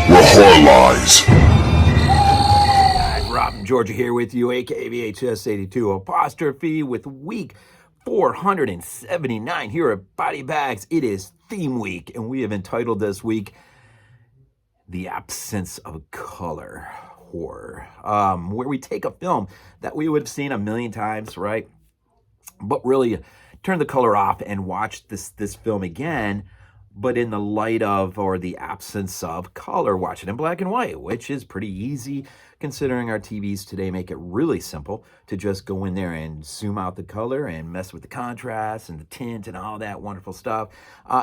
where horror lies. Guys, Rob from Georgia here with you, aka VHS82 apostrophe with week 479 here at Body Bags. It is theme week, and we have entitled this week The Absence of Color Horror, where we take a film that we would have seen a million times, right? But really turn the color off and watch this film again, but in the light of, or the absence of, color. Watch it in black and white, which is pretty easy considering our TVs today make it really simple to just go in there and zoom out the color and mess with the contrast and the tint and all that wonderful stuff.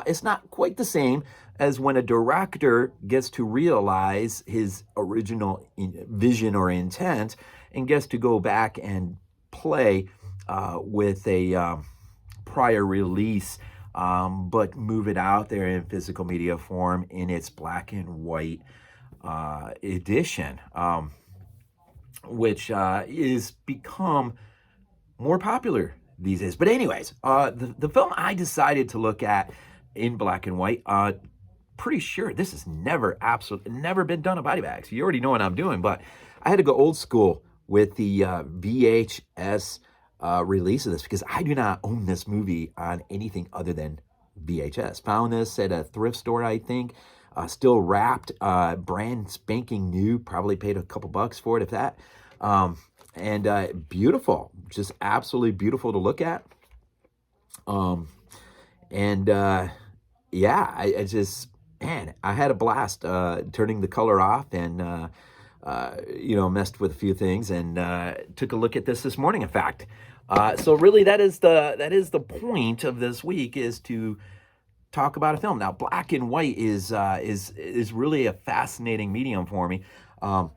It's not quite the same as when a director gets to realize his original vision or intent and gets to go back and play with a prior release, but move it out there in physical media form in its black and white edition, which is become more popular these days. But anyways, the film I decided to look at in black and white, pretty sure this has never been done on Body Bags. You already know what I'm doing, but I had to go old school with the VHS release of this because I do not own this movie on anything other than VHS. Found this at a thrift store, I think, still wrapped, brand spanking new, probably paid a couple bucks for it, if that. And beautiful, just absolutely beautiful to look at. Yeah, I just, man, I had a blast turning the color off and messed with a few things and took a look at this morning, in fact. So really that is the point of this week, is to talk about a film. Now, black and white is really a fascinating medium for me. And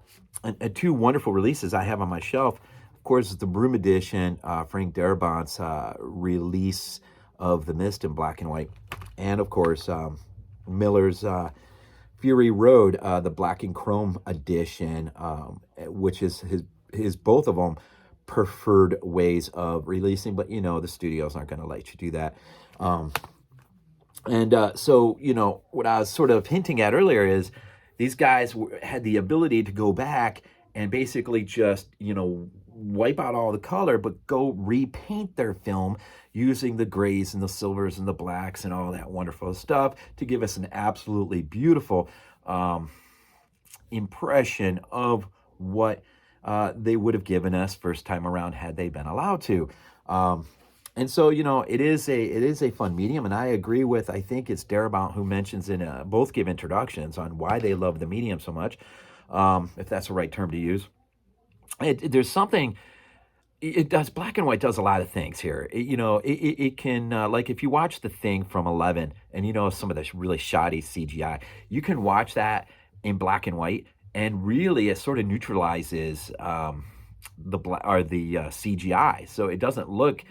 two wonderful releases I have on my shelf, of course, is the Broom Edition, Frank Darabont's release of The Mist in black and white, and of course Miller's Fury Road, the black and chrome edition, which is his both of them preferred ways of releasing, but the studios aren't going to let you do that. So what I was sort of hinting at earlier is these guys had the ability to go back and basically just wipe out all the color, but go repaint their film using the grays and the silvers and the blacks and all that wonderful stuff to give us an absolutely beautiful impression of what they would have given us first time around had they been allowed to. And so, it is a fun medium, and I agree with, I think it's Darabont who mentions in both give introductions on why they love the medium so much, if that's the right term to use. There's something. It does, black and white does a lot of things here. It can, like if you watch The Thing from 11 and some of this really shoddy CGI, you can watch that in black and white, and really it sort of neutralizes the CGI, so it doesn't look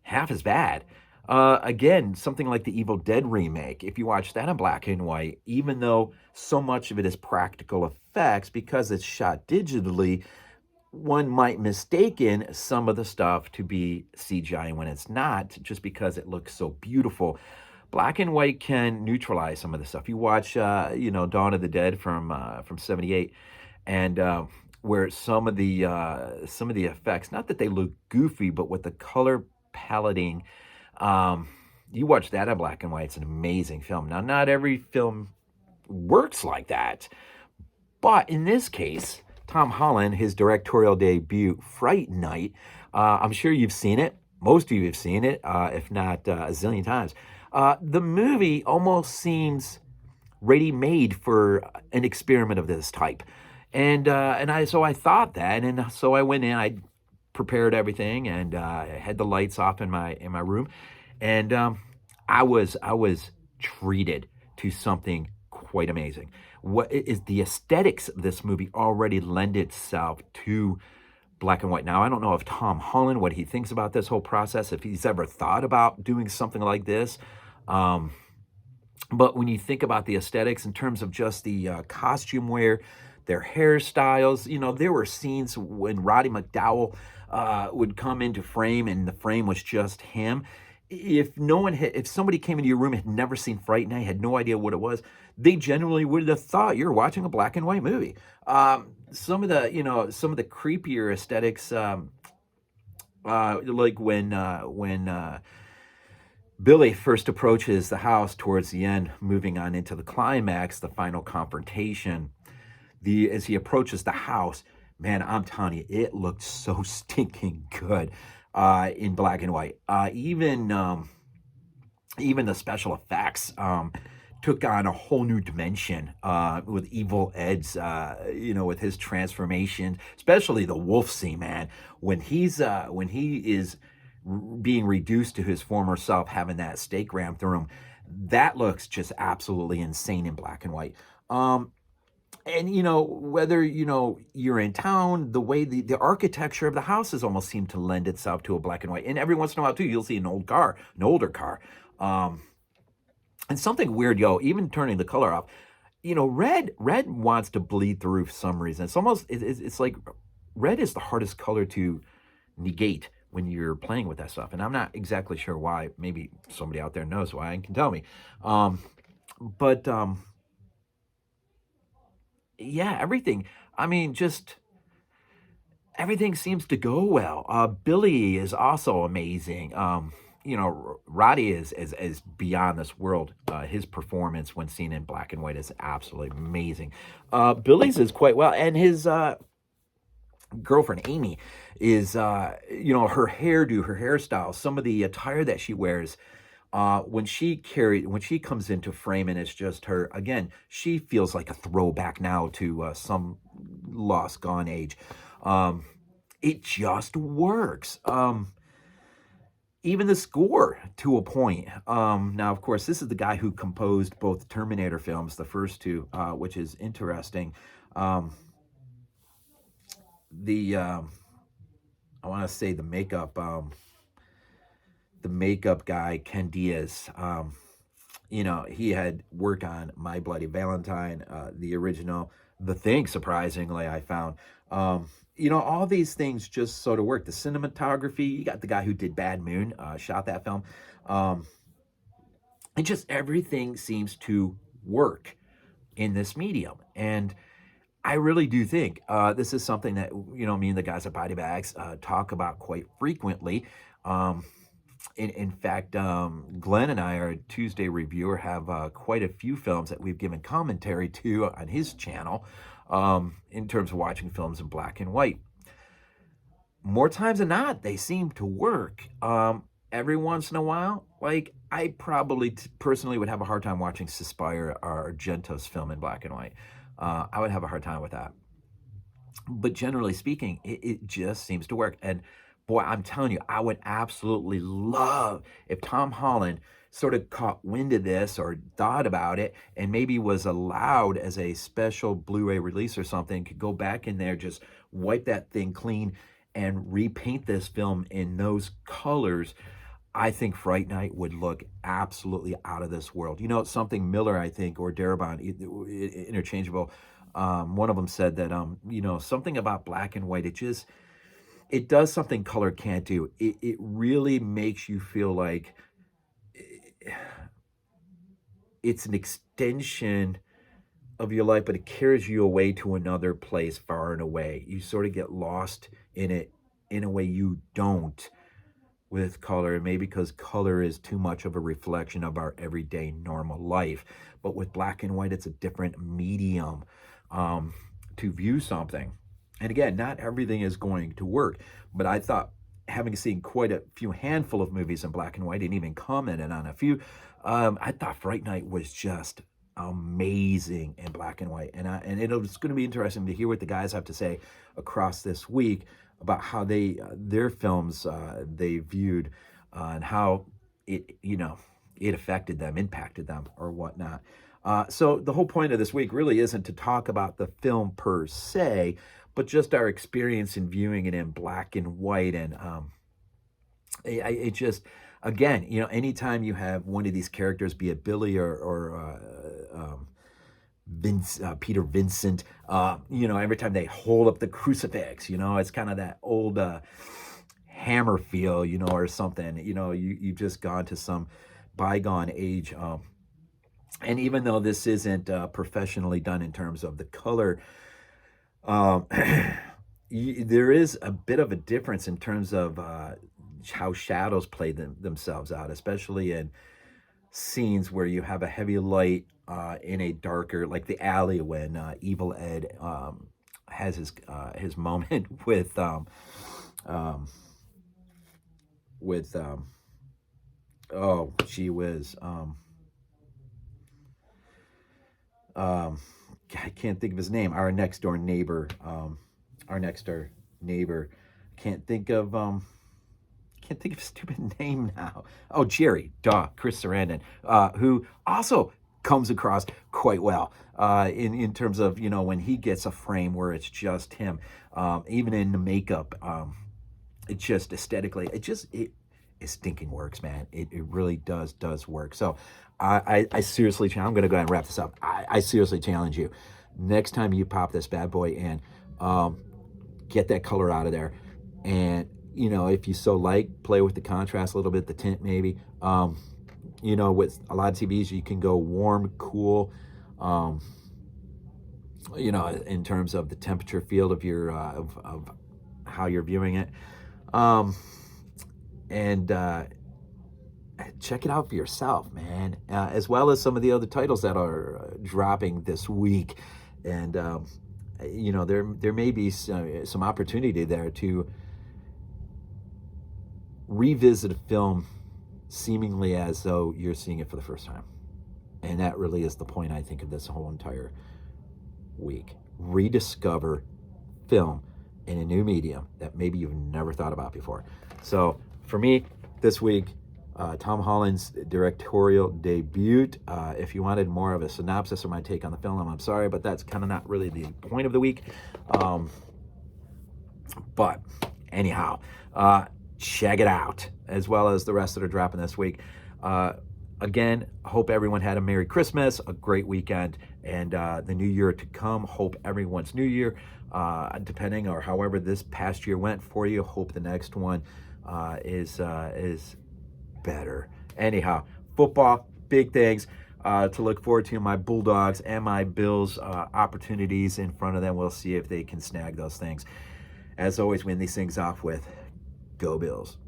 half as bad. Again, something like the Evil Dead remake, if you watch that in black and white, even though so much of it is practical effects because it's shot digitally, one might mistaken some of the stuff to be CGI when it's not, just because it looks so beautiful. Black and white can neutralize some of the stuff. You watch, Dawn of the Dead from '78, and where some of the effects, not that they look goofy, but with the color paletting, you watch that in black and white, it's an amazing film. Now, not every film works like that, but in this case, Tom Holland, his directorial debut, Fright Night, I'm sure you've seen it. Most of you have seen it, if not a zillion times. The movie almost seems ready-made for an experiment of this type. So I thought that, and so I went in, I prepared everything, and I had the lights off in my room, and I was treated to something quite amazing. What is the aesthetics of this movie already lend itself to black and white. Now, I don't know if Tom Holland, what he thinks about this whole process, if he's ever thought about doing something like this. But when you think about the aesthetics in terms of just the costume wear, their hairstyles, there were scenes when Roddy McDowall would come into frame and the frame was just him. if no one had, if somebody came into your room and had never seen Fright Night, had no idea what it was, they generally would have thought you're watching a black and white movie. Some of the, some of the creepier aesthetics, like when Billy first approaches the house towards the end, moving on into the climax, the final confrontation. As he approaches the house, man, I'm telling you, it looked so stinking good in black and white. Even the special effects took on a whole new dimension with Evil Ed's, with his transformation, especially the wolf scene, man. When he is being reduced to his former self, having that stake rammed through him, that looks just absolutely insane in black and white. And whether you're in town, the way the architecture of the houses almost seem to lend itself to a black and white. And every once in a while too, you'll see an older car. And something weird, even turning the color off. Red wants to bleed through for some reason. It's almost it's like red is the hardest color to negate when you're playing with that stuff. And I'm not exactly sure why. Maybe somebody out there knows why and can tell me. But yeah, everything. I mean, just everything seems to go well. Billy is also amazing. Roddy is beyond this world. His performance when seen in black and white is absolutely amazing. Billy's is quite well, and his girlfriend Amy is, her hairdo, her hairstyle, some of the attire that she wears. When she comes into frame and it's just her again, she feels like a throwback now to some lost gone age. It just works. Even the score to a point. Now, of course, this is the guy who composed both Terminator films, the first two, which is interesting. I want to say the makeup guy, Ken Diaz, he had work on My Bloody Valentine, the original, The Thing, surprisingly, I found. All these things just sort of work. The cinematography, you got the guy who did Bad Moon, shot that film. And just everything seems to work in this medium. And I really do think this is something that, me and the guys at BodyBags talk about quite frequently. In fact, Glenn and I, our Tuesday reviewer, have quite a few films that we've given commentary to on his channel in terms of watching films in black and white. More times than not, they seem to work. Every once in a while, like I probably personally would have a hard time watching Suspire or Argento's film in black and white. I would have a hard time with that. But generally speaking, it just seems to work. And boy, I'm telling you, I would absolutely love if Tom Holland sort of caught wind of this or thought about it and maybe was allowed as a special Blu-ray release or something, could go back in there, just wipe that thing clean and repaint this film in those colors. I think Fright Night would look absolutely out of this world. Something Miller, I think, or Darabont, interchangeable. One of them said that, something about black and white, it does something color can't do. It really makes you feel like it's an extension of your life, but it carries you away to another place far and away. You sort of get lost in it in a way you don't with color, maybe because color is too much of a reflection of our everyday normal life. But with black and white, it's a different medium to view something. And again, not everything is going to work, but I thought, having seen quite a few handful of movies in black and white and even commented on a few, I thought Fright Night was just amazing in black and white. And it's going to be interesting to hear what the guys have to say across this week about how their films they viewed and how it affected them, impacted them, or whatnot. So the whole point of this week really isn't to talk about the film per se, but just our experience in viewing it in black and white. And it just, again, anytime you have one of these characters, be it Billy or Peter Vincent, every time they hold up the crucifix, it's kind of that old Hammer feel, or something. You've just gone to some bygone age. And even though this isn't professionally done in terms of the color, um, there is a bit of a difference in terms of how shadows play themselves out, especially in scenes where you have a heavy light in a darker, like the alley when Evil Ed has his moment um, with oh gee whiz um, I can't think of his name. Our next door neighbor, can't think of his stupid name now. Oh, Jerry, Chris Sarandon, who also comes across quite well in terms of when he gets a frame where it's just him, even in the makeup, it just aesthetically, it stinking works, man. It really does work. So I seriously, I'm going to go ahead and wrap this up. I seriously challenge you. Next time you pop this bad boy in, get that color out of there. And, if you so like, play with the contrast a little bit, the tint maybe. With a lot of TVs, you can go warm, cool, in terms of the temperature field of your, of how you're viewing it. And check it out for yourself, man, as well as some of the other titles that are dropping this week. And there may be some opportunity there to revisit a film seemingly as though you're seeing it for the first time. And that really is the point, I think, of this whole entire week. Rediscover film in a new medium that maybe you've never thought about before. So for me, this week, Tom Holland's directorial debut. If you wanted more of a synopsis or my take on the film, I'm sorry, but that's kind of not really the point of the week. But anyhow, check it out, as well as the rest that are dropping this week. Again, hope everyone had a Merry Christmas, a great weekend, and the new year to come. Hope everyone's new year, depending or however this past year went for you, hope the next one is better. Anyhow, football, big things to look forward to. My Bulldogs and my Bills opportunities in front of them. We'll see if they can snag those things. As always, win these things off with Go Bills.